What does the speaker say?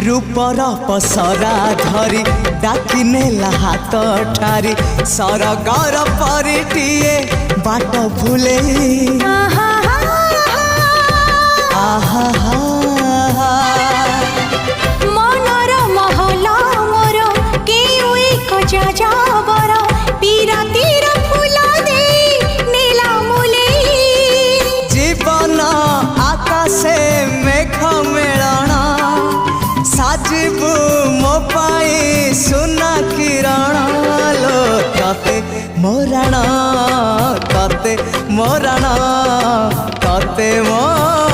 रूपर पसरा धरी डाकी नेला हाथ ठारी सरगर परिटिए बाट भूले आहा मनर महला मोर केउ एक जाजाबर पीरातीर फूला दे नीला मुले जीवन आकाशे मेघ मेलण साजिबु मो पाई सुना किरण लो कते मोरण कते मोरण कते मोरण।